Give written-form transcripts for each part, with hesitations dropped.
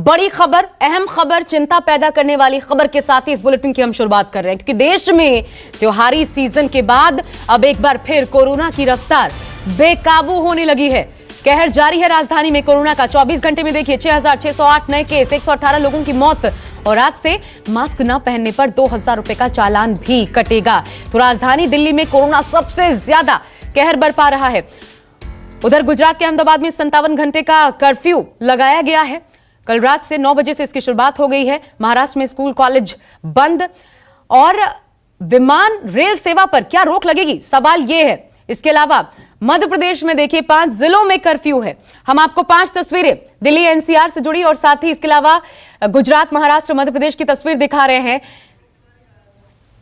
बड़ी खबर, अहम खबर, चिंता पैदा करने वाली खबर के साथ ही इस बुलेटिन की हम शुरुआत कर रहे हैं, क्योंकि देश में त्योहारी सीजन के बाद अब एक बार फिर कोरोना की रफ्तार बेकाबू होने लगी है। कहर जारी है राजधानी में कोरोना का। 24 घंटे में देखिए 6,608 नए केस, 118 लोगों की मौत और आज से मास्क न पहनने पर 2,000 रुपए का चालान भी कटेगा। तो राजधानी दिल्ली में कोरोना सबसे ज्यादा कहर बरपा रहा है। उधर गुजरात के अहमदाबाद में 57 घंटे का कर्फ्यू लगाया गया है। कल रात से 9 बजे से इसकी शुरुआत हो गई है। महाराष्ट्र में स्कूल कॉलेज बंद और विमान रेल सेवा पर क्या रोक लगेगी, सवाल यह है। इसके अलावा मध्य प्रदेश में देखिए 5 जिलों में कर्फ्यू है। हम आपको 5 तस्वीरें दिल्ली एनसीआर से जुड़ी और साथ ही इसके अलावा गुजरात, महाराष्ट्र, मध्य प्रदेश की तस्वीर दिखा रहे हैं।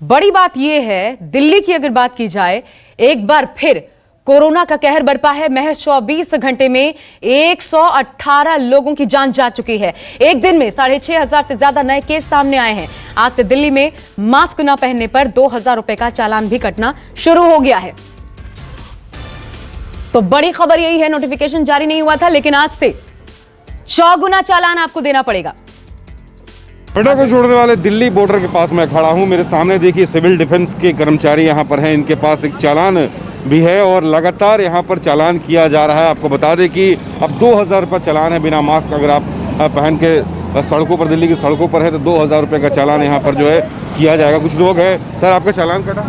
बड़ी बात यह है, दिल्ली की अगर बात की जाए, एक बार फिर कोरोना का कहर बरपा है। महज 24 घंटे में 118 लोगों की जान जा चुकी है। एक दिन में 6,500 से ज्यादा नए केस सामने आए हैं। आज से दिल्ली में मास्क न पहनने पर 2,000 रुपए का चालान भी कटना शुरू हो गया है। तो बड़ी खबर यही है, नोटिफिकेशन जारी नहीं हुआ था, लेकिन आज से 4 चालान आपको देना पड़ेगा। नोएडा को जोड़ने वाले दिल्ली बॉर्डर के पास मैं खड़ा हूं। मेरे सामने देखिए सिविल डिफेंस के कर्मचारी यहां पर हैं। इनके पास एक चालान भी है और लगातार यहां पर चालान किया जा रहा है। आपको बता दें कि अब 2,000 रुपये चालान है बिना मास्क अगर आप पहन के सड़कों पर, दिल्ली की सड़कों पर है तो 2,000 रुपये का चालान यहां पर जो है किया जाएगा। कुछ लोग हैं, सर आपका चालान कटा?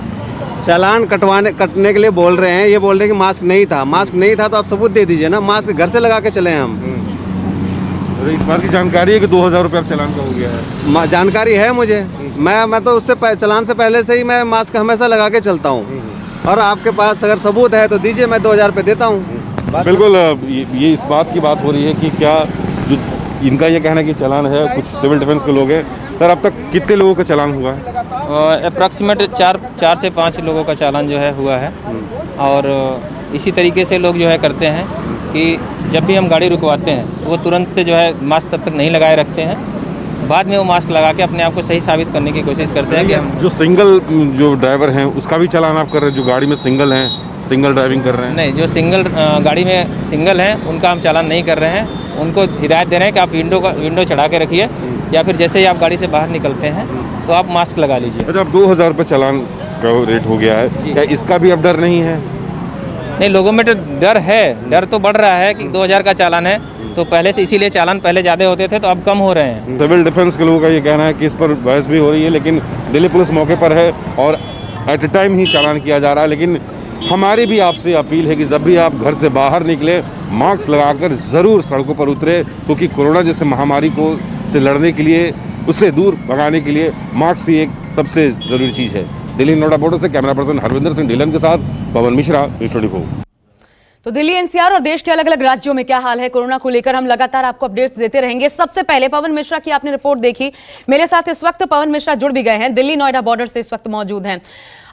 चालान कटने के लिए बोल रहे हैं। ये बोल रहे हैं कि मास्क नहीं था। मास्क नहीं था तो आप सबूत दे दीजिए ना। मास्क घर से लगा के चले हैं हम। इस बार की जानकारी है कि 2,000 रुपये अब चालान का हो गया है? जानकारी है मुझे। मैं तो उससे चालान से पहले से ही मैं मास्क हमेशा लगा के चलता हूँ। और आपके पास अगर सबूत है तो दीजिए, मैं 2,000 रुपये देता हूँ। बिल्कुल, ये इस बात की बात हो रही है कि क्या जो इनका ये कहना है कि चालान है, कुछ सिविल डिफेंस के लोग हैं। सर अब तक कितने लोगों का चालान हुआ है? अप्रॉक्सीमेट 4 से 5 लोगों का चालान जो है हुआ है। और इसी तरीके से लोग जो है करते हैं कि जब भी हम गाड़ी रुकवाते हैं तो वो तुरंत से जो है मास्क तब तक नहीं लगाए रखते हैं। बाद में वो मास्क लगा के अपने आप को सही साबित करने की कोशिश करते हैं कि हम जो सिंगल जो ड्राइवर हैं उसका भी चालान आप कर रहे हैं? जो गाड़ी में सिंगल हैं, सिंगल ड्राइविंग कर रहे हैं? नहीं, जो सिंगल गाड़ी में सिंगल हैं उनका हम चालान नहीं कर रहे हैं। उनको हिदायत दे रहे हैं कि आप विंडो चढ़ा के रखिए या फिर जैसे ही आप गाड़ी से बाहर निकलते हैं तो आप मास्क लगा लीजिए। अच्छा, अब 2,000 रुपये चालान का रेट हो गया है, क्या इसका भी अब डर नहीं है? नहीं, लोगों में तो डर है, डर तो बढ़ रहा है कि 2,000 का चालान है तो पहले से, इसीलिए चालान पहले ज़्यादा होते थे तो अब कम हो रहे हैं। सिविल डिफेंस के लोगों का ये कहना है कि इस पर बहस भी हो रही है, लेकिन दिल्ली पुलिस मौके पर है और एट ए टाइम ही चालान किया जा रहा है। लेकिन हमारी भी आपसे अपील है कि जब भी आप घर से बाहर निकले मास्क लगाकर ज़रूर सड़कों पर उतरे, क्योंकि कोरोना जैसे महामारी को से लड़ने के लिए, उससे दूर भगाने के लिए मास्क ही एक सबसे ज़रूरी चीज़ है। दिल्ली नोएडा बॉर्डर से कैमरा पर्सन हरविंदर सिंह ढीलन के साथ पवन मिश्रा, न्यूज़ 24। तो दिल्ली एनसीआर और देश के अलग अलग राज्यों में क्या हाल है कोरोना को लेकर, हम लगातार आपको अपडेट्स देते रहेंगे। सबसे पहले पवन मिश्रा की आपने रिपोर्ट देखी। मेरे साथ इस वक्त पवन मिश्रा जुड़ भी गए हैं, दिल्ली नोएडा बॉर्डर से इस वक्त मौजूद हैं।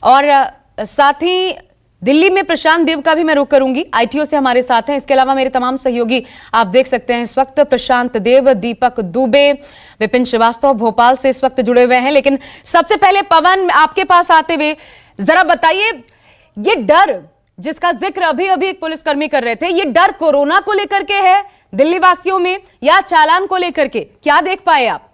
और साथ ही दिल्ली में प्रशांत देव का भी मैं रुख करूंगी, आईटीओ से हमारे साथ हैं। इसके अलावा मेरे तमाम सहयोगी आप देख सकते हैं इस वक्त, प्रशांत देव, दीपक दुबे, विपिन श्रीवास्तव भोपाल से इस वक्त जुड़े हुए हैं। लेकिन सबसे पहले पवन, आपके पास आते हुए जरा बताइए, ये डर जिसका जिक्र अभी अभी एक पुलिसकर्मी कर रहे थे, ये डर कोरोना को लेकर के है दिल्ली वासियों में या चालान को लेकर के, क्या देख पाए आप?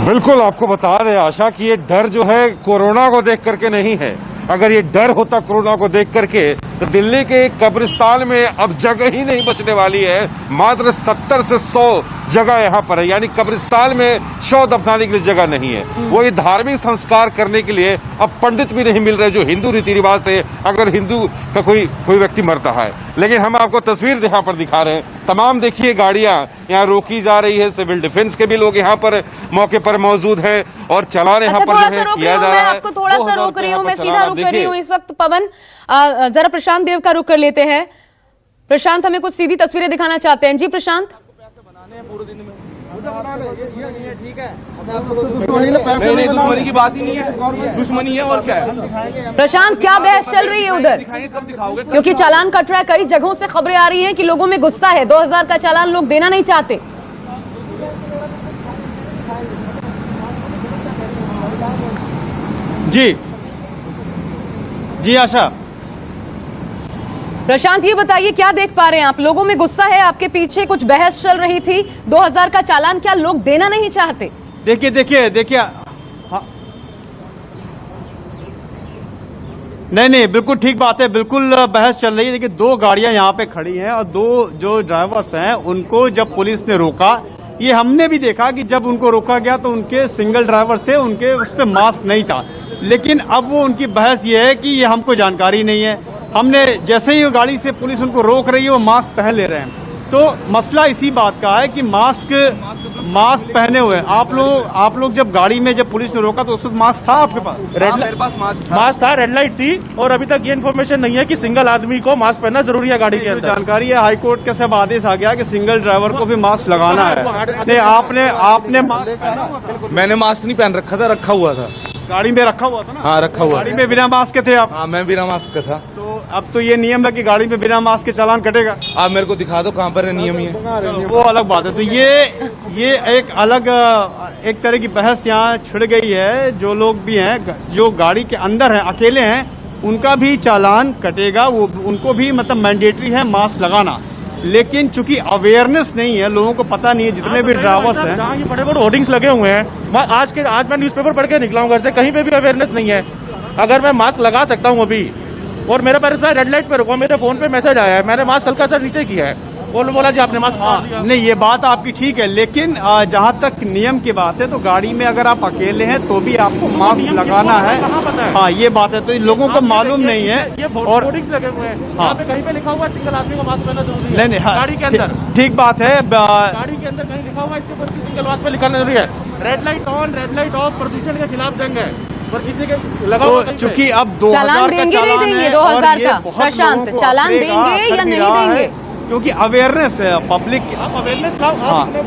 बिल्कुल, आपको बता दें आशा कि ये डर जो है कोरोना को देख करके नहीं है। अगर ये डर होता कोरोना को देख करके तो दिल्ली के कब्रिस्तान में अब जगह ही नहीं बचने वाली है। मात्र 70 से 100 जगह यहाँ पर है, यानी कब्रिस्तान में शव दफनाने के लिए जगह नहीं है। वो ये धार्मिक संस्कार करने के लिए अब पंडित भी नहीं मिल रहे, जो हिंदू रीति रिवाज से अगर हिंदू का कोई व्यक्ति मरता है। लेकिन हम आपको तस्वीर यहाँ पर दिखा रहे हैं। तमाम देखिए गाड़ियां यहाँ रोकी जा रही है। सिविल डिफेंस के भी लोग यहाँ पर मौके पर मौजूद हैं और चालान यहाँ पर जो है किया जा रहा है। आपको थोड़ा सा रोक रही हूँ, मैं सीधा रुक रही हूँ इस वक्त। पवन, जरा प्रशांत देव का रुख कर लेते हैं। प्रशांत हमें कुछ सीधी तस्वीरें दिखाना चाहते हैं। जी प्रशांत। दुश्मनी की बात ही नहीं है, दुश्मनी है और क्या है? प्रशांत, क्या बहस चल रही है उधर? क्योंकि चालान कट रहा है, कई जगहों से खबरें आ रही हैं कि लोगों में गुस्सा है, 2,000 का चालान लोग देना नहीं चाहते। जी आशा, प्रशांत, ये बताइए क्या देख पा रहे हैं आप? लोगों में गुस्सा है, आपके पीछे कुछ बहस चल रही थी, 2000 का चालान क्या लोग देना नहीं चाहते? देखिए हाँ। नहीं बिल्कुल ठीक बात है, बिल्कुल बहस चल रही है। देखिए 2 गाड़ियां यहाँ पे खड़ी हैं और 2 जो ड्राइवर्स हैं उनको जब पुलिस ने रोका, ये हमने भी देखा कि जब उनको रोका गया तो उनके सिंगल ड्राइवर थे, उनके उस पर मास्क नहीं था। लेकिन अब वो उनकी बहस ये है कि ये हमको जानकारी नहीं है। हमने जैसे ही वो गाड़ी से पुलिस उनको रोक रही है वो मास्क पहन ले रहे हैं। तो मसला इसी बात का है कि मास्क पहने हुए आप लोग जब गाड़ी में जब पुलिस ने रोका तो उस वक्त मास्क था आपके पास? मेरे पास मास्क था, रेड लाइट थी और अभी तक ये इन्फॉर्मेशन नहीं है कि सिंगल आदमी को मास्क पहनना जरूरी है गाड़ी के अंदर। जानकारी है हाईकोर्ट के सब आदेश आ गया कि सिंगल ड्राइवर को भी मास्क लगाना है। नहीं आपने मैंने मास्क नहीं पहन रखा था, रखा हुआ था गाड़ी में रखा हुआ था ना? हाँ रखा हुआ। गाड़ी में बिना मास्क के थे आप? हाँ मैं बिना मास्क का था। तो अब तो ये नियम है कि गाड़ी में बिना मास्क के चालान कटेगा। आप मेरे को दिखा दो कहाँ पर है नियम ये। वो अलग बात है। तो ये एक अलग एक तरह की बहस यहाँ छिड़ गई है। जो लोग भी हैं जो गाड़ी के अंदर हैं, अकेले हैं, उनका भी चालान कटेगा। वो उनको भी मतलब मैंडेटरी है मास्क लगाना। लेकिन चूंकि अवेयरनेस नहीं है, लोगों को पता नहीं है, जितने भी ड्राइवर्स हैं, जहाँ ये बड़े बड़े होर्डिंग्स लगे हुए हैं, आज मैं न्यूज़पेपर पढ़ के निकला हूँ घर से, कहीं पे भी अवेयरनेस नहीं है। अगर मैं मास्क लगा सकता हूँ अभी और मेरे पास रेड लाइट पे रुका, मेरे फोन पे मैसेज आया है, मैंने मास्क हल्का सा नीचे किया है और बोला जी आपने मास्क पहन लिया। नहीं ये बात आपकी ठीक है, लेकिन जहाँ तक नियम की बात है तो गाड़ी में अगर आप अकेले हैं तो भी आपको मास्क लगाना है। हाँ ये बात है, तो लोगों को मालूम नहीं है। और लगे हुए हैं, यहाँ पे कहीं पे लिखा हुआ है सिंगल आदमी को मास्क पहनना जरूरी है। नहीं गाड़ी के अंदर ठीक बात है। गाड़ी के अंदर कहीं लिखा हुआ है इसके ऊपर सिंगल मास्क पे लिखना जरूरी है। Red light on, red light of, प्रदूषण के खिलाफ जंग है। पर किसी के लगा हुआ तो चूंकि अब 2000 चालान का देंगे चालान नहीं देंगे? है 2000 और का ये प्रशांत, चालान देंगे या नहीं देंगे? क्योंकि अवेयरनेस है पब्लिक। आप अवेयरनेस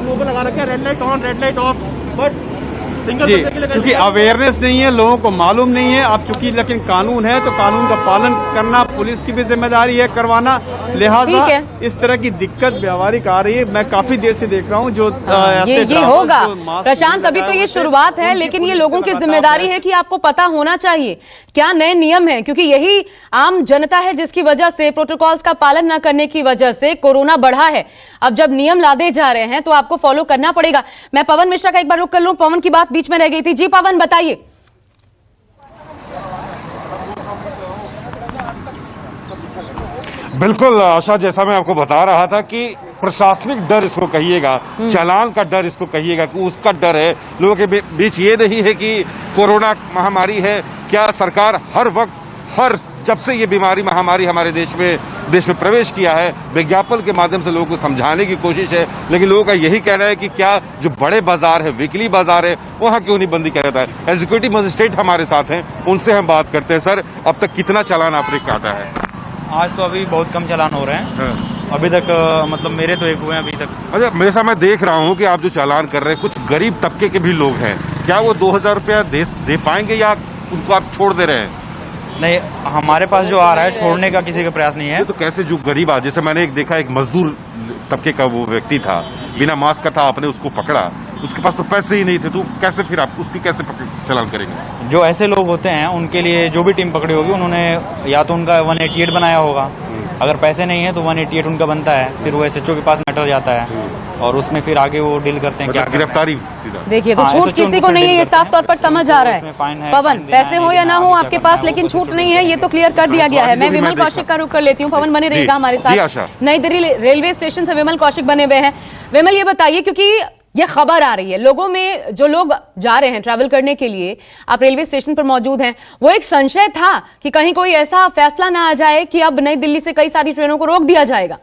लोगो लगा रखे हैं, red light on, red light off, but signal जी चूंकि अवेयरनेस नहीं है, लोगों को मालूम नहीं है। अब चूंकि लेकिन कानून है तो कानून का पालन करना पुलिस की भी जिम्मेदारी है करवाना। लिहाजा इस तरह की दिक्कत व्यवहारिक आ रही है। मैं काफी देर से देख रहा हूँ जो ये होगा प्रशांत। अभी तो ये शुरुआत है, लेकिन ये लोगों की जिम्मेदारी है कि आपको पता होना चाहिए क्या नए नियम है, क्योंकि यही आम जनता है जिसकी वजह से, प्रोटोकॉल्स का पालन न करने की वजह से कोरोना बढ़ा है। अब जब नियम लादे जा रहे हैं तो आपको फॉलो करना पड़ेगा। मैं पवन मिश्रा का एक बार रुक कर लूं, पवन की बात बीच में रह गई थी। जी पवन बताइए। बिल्कुल आशा, जैसा मैं आपको बता रहा था कि प्रशासनिक डर इसको कहिएगा, चालान का डर इसको कहिएगा कि उसका डर है लोगों के बीच। ये नहीं है कि कोरोना महामारी है, क्या सरकार हर वक्त जब से ये बीमारी महामारी हमारे देश में प्रवेश किया है, विज्ञापन के माध्यम से लोगों को समझाने की कोशिश है। लेकिन लोगों का यही कहना है कि क्या जो बड़े बाजार है, वीकली बाजार है, वहां क्यों नहीं बंदी किया जाता है? एग्जीक्यूटिव मजिस्ट्रेट हमारे साथ हैं, उनसे हम बात करते हैं। सर, अब तक कितना चालान आपने काटा है? आज तो अभी बहुत कम चालान हो रहे हैं। अभी तक मतलब मेरे तो 1 हुए हैं अभी तक। अच्छा, मेरे साथ मैं देख रहा हूँ कि आप जो चालान कर रहे हैं, कुछ गरीब तबके के भी लोग हैं, क्या वो 2000 रुपया दे पाएंगे या उनको आप छोड़ दे रहे हैं? नहीं, हमारे पास जो आ रहा है छोड़ने का किसी का प्रयास नहीं है। तो कैसे जो गरीब आ, जैसे मैंने देखा एक मजदूर तबके का वो व्यक्ति था, बिना मास्क का था, आपने उसको पकड़ा, उसके पास तो पैसे ही नहीं थे, तो कैसे फिर आप उसकी कैसे चालान करेंगे? जो ऐसे लोग होते हैं उनके लिए जो भी टीम पकड़ी होगी उन्होंने या तो उनका 188 बनाया होगा, अगर पैसे नहीं है तो 188 उनका बनता है, फिर वो SHO के पास मैटर जाता है और उसमें फिर आगे वो डील करते हैं। क्या गिरफ्तारी? देखिए, तो छूट किसी को नहीं है, ये साफ तौर पर समझ आ रहा है। पवन, पैसे हो या ना हो आपके पास, लेकिन छूट नहीं है, ये तो क्लियर कर दिया गया है। मैं विमल कौशिक का रुख कर लेती हूँ। पवन बने रहेगा हमारे साथ। नई दिल्ली रेलवे स्टेशन से विमल कौशिक बने हुए हैं। विमल, ये बताइए, क्योंकि ये खबर आ रही है लोगों में, जो लोग जा रहे हैं ट्रैवल करने के लिए, आप रेलवे स्टेशन पर मौजूद हैं, वो एक संशय था कि कहीं कोई ऐसा फैसला ना आ जाए कि अब नई दिल्ली से कई सारी ट्रेनों को रोक दिया जाएगा।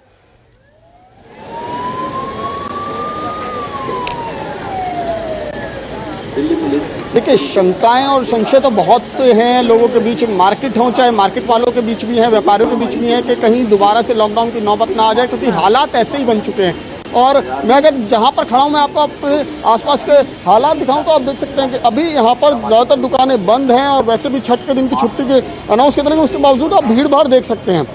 देखिए, शंकाएं और संशय तो बहुत से हैं लोगों के बीच। मार्केट हो, चाहे मार्केट वालों के बीच भी है, व्यापारियों के बीच भी है कि कहीं दोबारा से लॉकडाउन की नौबत ना आ जाए, क्योंकि हालात ऐसे ही बन चुके हैं। और मैं अगर जहां पर खड़ा हूं, मैं आपको अपने आसपास के हालात दिखाऊं तो आप देख सकते हैं कि अभी यहां पर ज्यादातर दुकानें बंद हैं और वैसे भी छठ के दिन की छुट्टी के अनाउंस कर रहे हैं, उसके बावजूद आप भीड़ भाड़ देख सकते हैं।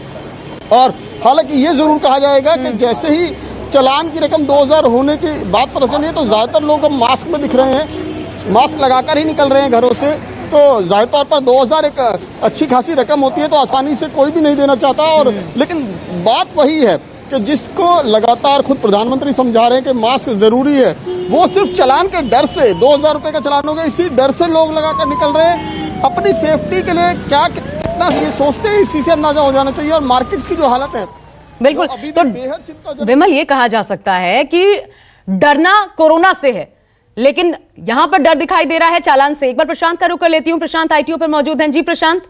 और हालांकि ये जरूर कहा जाएगा कि जैसे ही चालान की रकम 2000 होने की बात पता चली है तो ज्यादातर लोग अब मास्क में दिख रहे हैं, मास्क लगाकर ही निकल रहे हैं घरों से। तो जाहिर तौर पर 2000 एक अच्छी खासी रकम होती है, तो आसानी से कोई भी नहीं देना चाहता। और लेकिन बात वही है कि जिसको लगातार खुद प्रधानमंत्री समझा रहे हैं कि मास्क जरूरी है, वो सिर्फ चालान के डर से 2000 रुपए का चालान हो गया, इसी डर से लोग लगाकर निकल रहे हैं। अपनी सेफ्टी के लिए क्या कितना ये सोचते हैं, इसी से अंदाजा हो जाना चाहिए। और मार्केट्स की जो हालत है बिल्कुल, अभी तो भी बेहद चिंताजनक। विमल ये कहा जा सकता है कि डरना कोरोना से है, लेकिन यहां पर डर दिखाई दे रहा है चालान से। एक बार प्रशांत का रुख कर लेती हूं। प्रशांत आईटीओ पर मौजूद हैं। जी प्रशांत।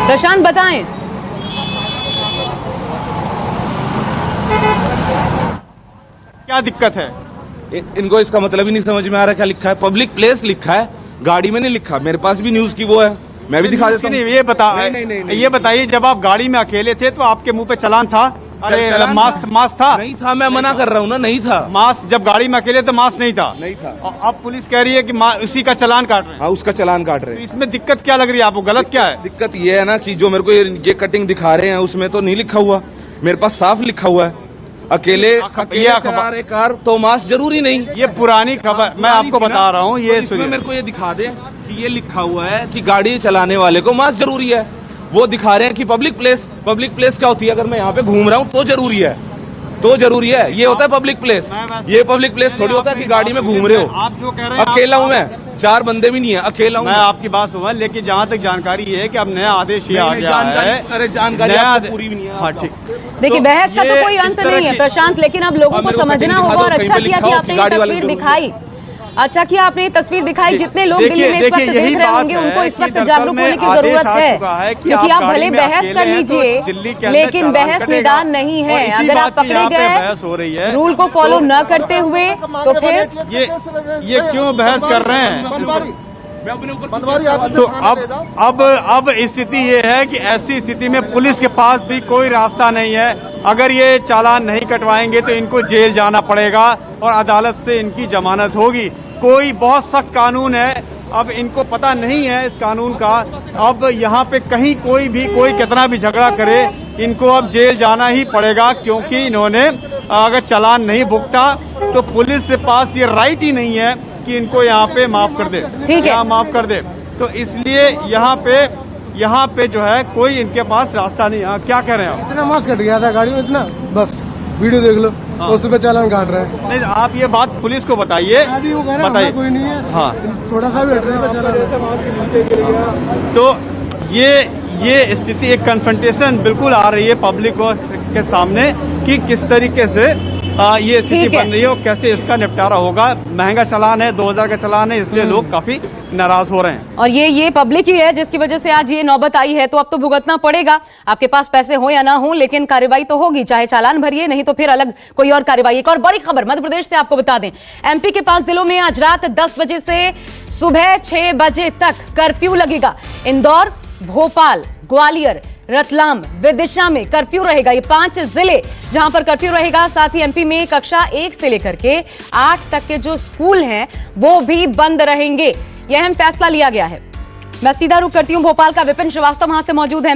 प्रशांत बताएं। क्या दिक्कत है? इनको इसका मतलब ही नहीं समझ में आ रहा क्या लिखा है। पब्लिक प्लेस लिखा है, गाड़ी में नहीं लिखा। मेरे पास भी न्यूज की वो है, मैं भी दिखा देता हूँ। ये बताइए, जब आप गाड़ी में अकेले थे तो आपके मुंह पे चालान था? अरे मास्क था? नहीं था, मैं मना कर रहा हूँ ना, नहीं था मास्क। जब गाड़ी में अकेले तो मास्क नहीं था? नहीं था। और अब पुलिस कह रही है कि उसी का चालान काट रहे हैं। हाँ, उसका चालान काट रहे तो हैं। इसमें दिक्कत क्या लग रही है आपको? गलत क्या है? दिक्कत ये है ना कि जो मेरे को ये कटिंग दिखा रहे हैं उसमें तो नहीं लिखा हुआ, मेरे पास साफ लिखा हुआ है अकेले चला रहे कार तो मास्क जरूरी नहीं। ये पुरानी खबर मैं आपको बता रहा हूँ। ये इसमें मेरे को ये दिखा दे कि ये लिखा हुआ है कि गाड़ी चलाने वाले को मास्क जरूरी है। वो दिखा रहे हैं कि पब्लिक प्लेस क्या होती है? अगर मैं यहाँ पे घूम रहा हूँ तो जरूरी है, तो जरूरी है। ये होता है पब्लिक प्लेस। ये पब्लिक प्लेस थोड़ी होता है कि गाड़ी में घूम रहे हो। आप जो कह रहे हैं, अकेला हूँ मैं, 4 बंदे भी नहीं है, अकेला हूँ मैं। आपकी बात सुना, लेकिन जहाँ तक जानकारी है कि अब नया आदेश ये आ गया है। अरे जानकारी आपको पूरी भी नहीं है। हाँ ठीक। देखिए, बहस का तो कोई अंत नहीं है प्रशांत, लेकिन अब लोगों को समझना होगा। और अच्छा किया कि आपने ये तस्वीर दिखाई, अच्छा किया आपने ये तस्वीर दिखाई। जितने लोग दिल्ली में इस वक्त देख रहे होंगे उनको इस वक्त जागरूक होने की जरूरत है, क्योंकि आप भले बहस कर लीजिए लेकिन बहस निदान नहीं है। अगर आप पकड़े गए रूल को फॉलो न करते हुए तो फिर ये क्यों बहस कर रहे हैं? तो अब स्थिति ये है कि ऐसी स्थिति में पुलिस के पास भी कोई रास्ता नहीं है। अगर ये चालान नहीं कटवाएंगे तो इनको जेल जाना पड़ेगा और अदालत से इनकी जमानत होगी। कोई बहुत सख्त कानून है, अब इनको पता नहीं है इस कानून का। अब यहाँ पे कहीं कोई कितना भी झगड़ा करे, इनको अब जेल जाना ही पड़ेगा, क्योंकि इन्होंने अगर चालान नहीं भुगता तो पुलिस के पास ये राइट ही नहीं है कि इनको यहाँ पे माफ कर दे, यहाँ माफ कर दे। तो इसलिए यहाँ पे जो है कोई इनके पास रास्ता नहीं है। क्या कह रहे हैं आप? इतना मास्क कट गया था गाड़ी में, इतना बस वीडियो देख लो। हाँ। उस पे चालान काट रहे हैं। नहीं, आप ये बात पुलिस को बताइए। बताइए, कोई नहीं है। हाँ, थोड़ा सा भी हटने का चालान। तो ये स्थिति, एक कन्फ्रंटेशन बिल्कुल आ रही है पब्लिक के सामने कि किस तरीके से ये स्थिति बन रही है और कैसे इसका निपटारा होगा। महंगा चालान है, 2000 का चालान है, इसलिए लोग काफी नाराज हो रहे हैं। और ये पब्लिक ही है जिसकी वजह से आज ये नौबत आई है। तो अब तो भुगतना पड़ेगा, आपके पास पैसे हो या ना हो, लेकिन कार्रवाई तो होगी। चाहे चालान भरिए, नहीं तो फिर अलग कोई और कार्रवाई। एक और बड़ी खबर मध्य प्रदेश से आपको बता दें, एमपी के 5 जिलों में आज रात 10 बजे से सुबह 6 बजे तक कर्फ्यू लगेगा। इंदौर, भोपाल, ग्वालियर, रतलाम, विदिशा में कर्फ्यू रहेगा। ये 5 जिले जहां पर कर्फ्यू रहेगा। साथ ही एमपी में कक्षा 1 से लेकर के 8 तक के जो स्कूल हैं वो भी बंद रहेंगे। यह अहम फैसला लिया गया है। मैं सीधा रुख करती हूं भोपाल का। विपिन श्रीवास्तव वहां से मौजूद हैं।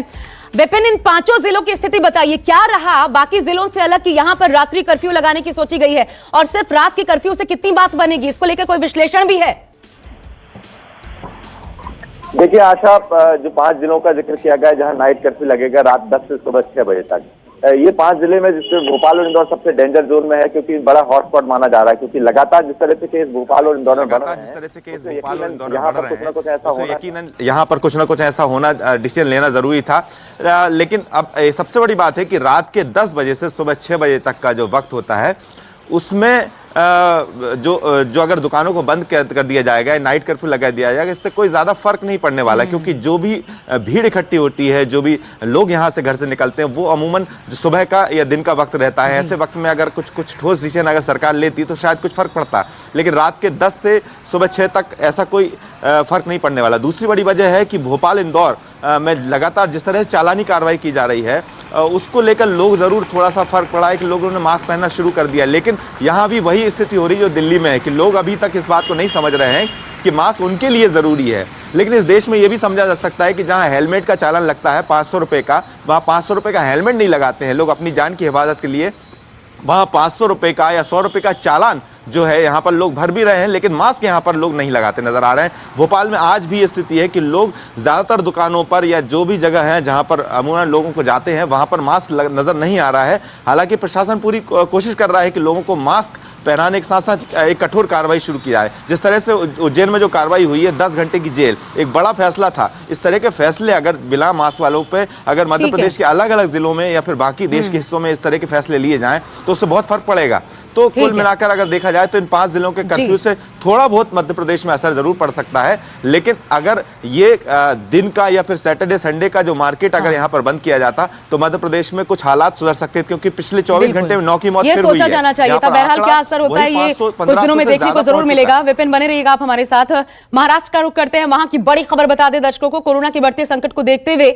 विपिन, इन 5 जिलों की स्थिति बताइए, क्या रहा बाकी जिलों से अलग कि यहां पर रात्रि कर्फ्यू लगाने की सोची गई है? और सिर्फ रात के कर्फ्यू से कितनी बात बनेगी, इसको लेकर कोई विश्लेषण भी है? देखिए आशा, जो 5 जिलों का जिक्र किया गया है जहां नाइट कर्फ्यू लगेगा रात 10 से सुबह 6 बजे तक। ये 5 जिले में जिसमें भोपाल और इंदौर सबसे डेंजर जोन में है, क्योंकि बड़ा हॉटस्पॉट माना जा रहा है। क्योंकि लगातार जिस तरह से केस भोपाल और इंदौर में बढ़ रहे हैं, यहाँ पर कुछ न कुछ ऐसा होना डिसीजन लेना जरूरी था। लेकिन अब सबसे बड़ी बात है कि रात के 10 बजे से सुबह 6 बजे तक का जो वक्त होता है उसमें जो अगर दुकानों को बंद कर दिया जाएगा, नाइट कर्फ्यू लगा दिया जाएगा, इससे कोई ज्यादा फर्क नहीं पड़ने वाला, क्योंकि जो भी भीड़ इकट्ठी होती है, जो भी लोग यहां से घर से निकलते हैं, वो अमूमन सुबह का या दिन का वक्त रहता है। ऐसे वक्त में अगर कुछ ठोस डिसीजन अगर सरकार लेती तो शायद कुछ फर्क पड़ता, लेकिन रात के 10 से सुबह 6 तक ऐसा कोई फर्क नहीं पड़ने वाला। दूसरी बड़ी वजह है कि भोपाल इंदौर में लगातार जिस तरह से चालानी कार्रवाई की जा रही है, उसको लेकर लोग जरूर थोड़ा सा फर्क पड़ा है कि लोगों ने मास्क पहनना शुरू कर दिया। लेकिन यहां भी वही स्थिति हो रही है जो दिल्ली में है कि लोग अभी तक इस बात को नहीं समझ रहे हैं कि मास्क उनके लिए जरूरी है। लेकिन इस देश में यह भी समझा जा सकता है कि जहां हेलमेट का चालान लगता है 500 रुपए का, वहां 500 रुपए का हेलमेट नहीं लगाते हैं लोग अपनी जान की हिफाजत के लिए। वहां 500 रुपए का या 100 रुपए का चालान जो है यहां पर लोग भर भी रहे हैं, लेकिन मास्क यहां पर लोग नहीं लगाते नजर आ रहे हैं। भोपाल में आज भी ये स्थिति है कि लोग ज्यादातर दुकानों पर या जो भी जगह है जहां पर अमूमन लोगों को जाते हैं वहां पर मास्क नजर नहीं आ रहा है। हालांकि प्रशासन पूरी कोशिश कर रहा है कि लोगों को मास्क पहनाने के साथ साथ एक कठोर कार्रवाई शुरू की जाए। जिस तरह से उज्जैन में जो कार्रवाई हुई है 10 घंटे की जेल, एक बड़ा फैसला था। इस तरह के फैसले अगर बिना मास्क वालों पे अगर मध्य प्रदेश के अलग अलग जिलों में या फिर बाकी देश के हिस्सों में इस तरह के फैसले लिए जाएं तो उससे बहुत फर्क पड़ेगा। तो कुल मिलाकर अगर देखा जाए तो इन 5 जिलों के कर्फ्यू से थोड़ा बहुत मध्य प्रदेश में असर जरूर पड़ सकता है, लेकिन अगर ये दिन का या फिर सैटरडे संडे का जो मार्केट अगर यहाँ पर बंद किया जाता तो मध्य प्रदेश में कुछ हालात सुधर सकते हैं, क्योंकि पिछले 24 घंटे में 9 की मौत फिर हुई है। सोचा जाना चाहिए था। बहरहाल क्या असर होता है ये कुछ दिनों में देखने को जरूर मिलेगा। विपिन बने रहिएगा आप हमारे साथ। महाराष्ट्र का रुख करते हैं, वहां की बड़ी खबर बता दें दर्शकों को। कोरोना के बढ़ते संकट को देखते हुए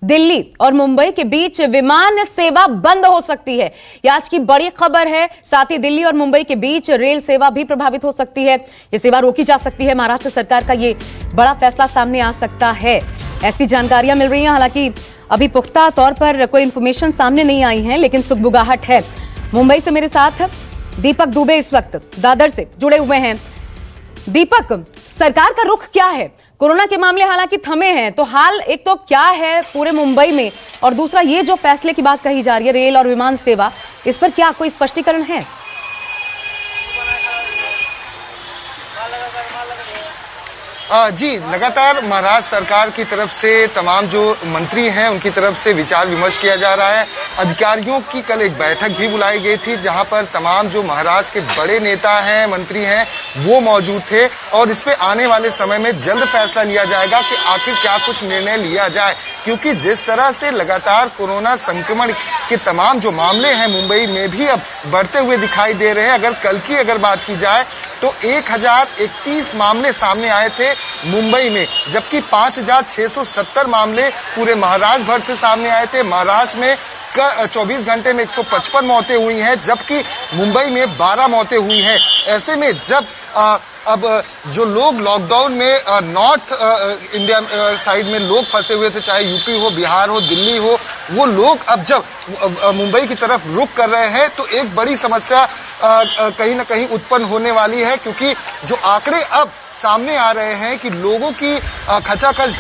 दिल्ली और मुंबई के बीच विमान सेवा बंद हो सकती है, ये आज की बड़ी खबर है। साथ ही दिल्ली और मुंबई के बीच रेल सेवा भी प्रभावित हो सकती है, ये सेवा रोकी जा सकती है। महाराष्ट्र सरकार का ये बड़ा फैसला सामने आ सकता है, ऐसी जानकारियां मिल रही हैं। हालांकि अभी पुख्ता तौर पर कोई इंफॉर्मेशन सामने नहीं आई है, लेकिन सुगबुगाहट है। मुंबई से मेरे साथ दीपक दुबे इस वक्त दादर से जुड़े हुए हैं। दीपक, सरकार का रुख क्या है? कोरोना के मामले हालांकि थमे हैं, तो हाल एक तो क्या है पूरे मुंबई में, और दूसरा ये जो फैसले की बात कही जा रही है रेल और विमान सेवा, इस पर क्या कोई स्पष्टीकरण है? जी, लगातार महाराष्ट्र सरकार की तरफ से तमाम जो मंत्री हैं उनकी तरफ से विचार विमर्श किया जा रहा है। अधिकारियों की कल एक बैठक भी बुलाई गई थी जहां पर तमाम जो महाराष्ट्र के बड़े नेता हैं, मंत्री हैं, वो मौजूद थे और इस पे आने वाले समय में जल्द फैसला लिया जाएगा कि आखिर क्या कुछ निर्णय लिया जाए, क्योंकि जिस तरह से लगातार कोरोना संक्रमण के तमाम जो मामले हैं मुंबई में भी अब बढ़ते हुए दिखाई दे रहे हैं। अगर कल की अगर बात की जाए तो 1031 मामले सामने आए थे मुंबई में, जबकि 5670 मामले पूरे महाराष्ट्र भर से सामने आए थे। महाराष्ट्र में 24 घंटे में 155 मौतें हुई हैं, जबकि मुंबई में 12 मौतें हुई हैं। ऐसे में जब अब जो लोग लॉकडाउन में नॉर्थ इंडिया साइड में लोग फंसे हुए थे, चाहे यूपी हो, बिहार हो, दिल्ली हो, वो लोग अब जब मुंबई की तरफ रुख कर रहे हैं तो एक बड़ी समस्या कहीं ना कहीं उत्पन्न होने वाली है, क्योंकि जो आंकड़े अब सामने आ रहे हैं कि लोगों की खचाखच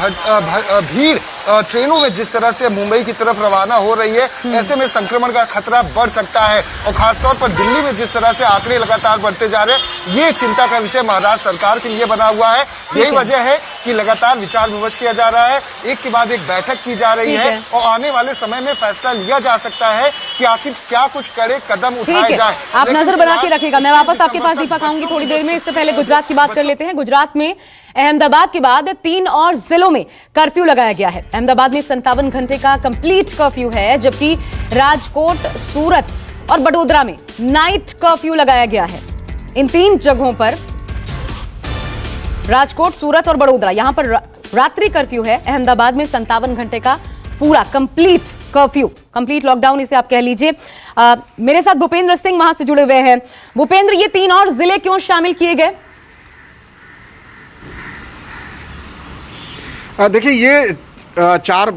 भीड़ ट्रेनों में जिस तरह से मुंबई की तरफ रवाना हो रही है, ऐसे में संक्रमण का खतरा बढ़ सकता है। और खासतौर पर दिल्ली में जिस तरह से आंकड़े लगातार बढ़ते जा रहे हैं, ये चिंता का विषय महाराष्ट्र सरकार के लिए बना हुआ है। यही वजह है कि लगातार विचार विमर्श किया जा रहा है, एक के बाद एक बैठक की जा रही है और आने वाले समय में फैसला लिया जा सकता है कि आखिर क्या कुछ कड़े कदम उठाए जाए। आप नजर बना के रखिएगा। मैं वापस आपके पास दीपक आऊंगी थोड़ी देर में। इससे पहले गुजरात की बात कर लेते हैं। गुजरात में अहमदाबाद के बाद 3 और जिलों में कर्फ्यू लगाया गया है। अहमदाबाद में 57 घंटे का कंप्लीट कर्फ्यू है, जबकि राजकोट, सूरत और बड़ोदरा में नाइट कर्फ्यू लगाया गया है। इन 3 जगहों पर, राजकोट, सूरत और बड़ोदरा, यहां पर रात्रि कर्फ्यू है। अहमदाबाद में 57 घंटे का पूरा कंप्लीट कर्फ्यू, कंप्लीट लॉकडाउन इसे आप कह लीजिए। मेरे साथ भूपेंद्र सिंह वहां से जुड़े हुए हैं। भूपेंद्र, ये 3 और जिले क्यों शामिल किए गए? देखिए, ये 4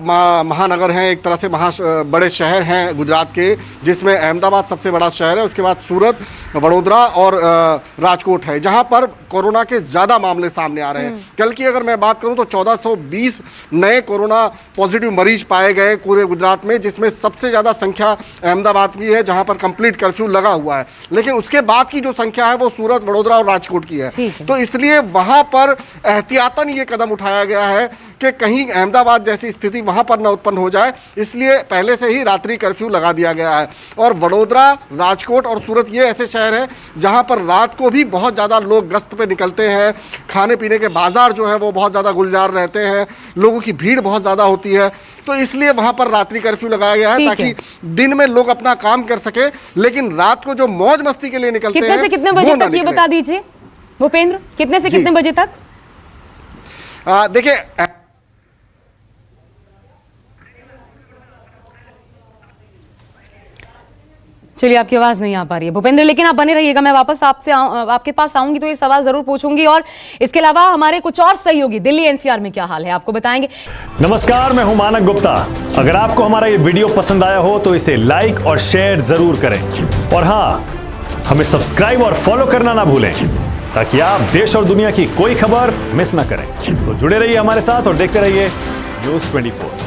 महानगर हैं, एक तरह से बड़े शहर हैं गुजरात के, जिसमें अहमदाबाद सबसे बड़ा शहर है, उसके बाद सूरत, वडोदरा और राजकोट है, जहां पर कोरोना के ज़्यादा मामले सामने आ रहे हैं। कल की अगर मैं बात करूं तो 1420 नए कोरोना पॉजिटिव मरीज पाए गए पूरे गुजरात में, जिसमें सबसे ज़्यादा संख्या अहमदाबाद की है जहां पर कंप्लीट कर्फ्यू लगा हुआ है। लेकिन उसके बाद की जो संख्या है वो सूरत, वडोदरा और राजकोट की है। तो इसलिए वहां पर एहतियातन ये कदम उठाया गया है कि कहीं अहमदाबाद जैसी स्थिति वहां पर न उत्पन्न हो जाए, इसलिए पहले से ही रात्रि कर्फ्यू लगा दिया गया है। और वडोदरा, राजकोट और सूरत ये ऐसे शहर हैं जहां पर रात को भी बहुत ज़्यादा लोग गश्त पे निकलते हैं, खाने पीने के बाजार जो है वो बहुत ज़्यादा गुलजार रहते हैं, लोगों की भीड़ बहुत ज़्यादा होती है, तो इसलिए वहां पर रात्रि कर्फ्यू लगाया गया है ताकि दिन में लोग अपना काम कर सके, लेकिन रात को जो मौज मस्ती के लिए निकलते हैं, कितने से कितने बजे तक ये बता दीजिए भूपेंद्र, कितने से कितने बजे तक? देखिए, चलिए, आपकी आवाज नहीं आ पा रही है भूपेंद्र, लेकिन आप बने रहिएगा। मैं वापस आपके पास आऊंगी तो ये सवाल जरूर पूछूंगी, और इसके अलावा हमारे कुछ और सहयोगी दिल्ली एनसीआर में क्या हाल है आपको बताएंगे। नमस्कार, मैं हूं मानक गुप्ता। अगर आपको हमारा ये वीडियो पसंद आया हो तो इसे लाइक और शेयर जरूर करें, और हाँ, हमें सब्सक्राइब और फॉलो करना ना भूलें ताकि आप देश और दुनिया की कोई खबर मिस ना करें। तो जुड़े रहिए हमारे साथ और देखते रहिए न्यूज़ 24।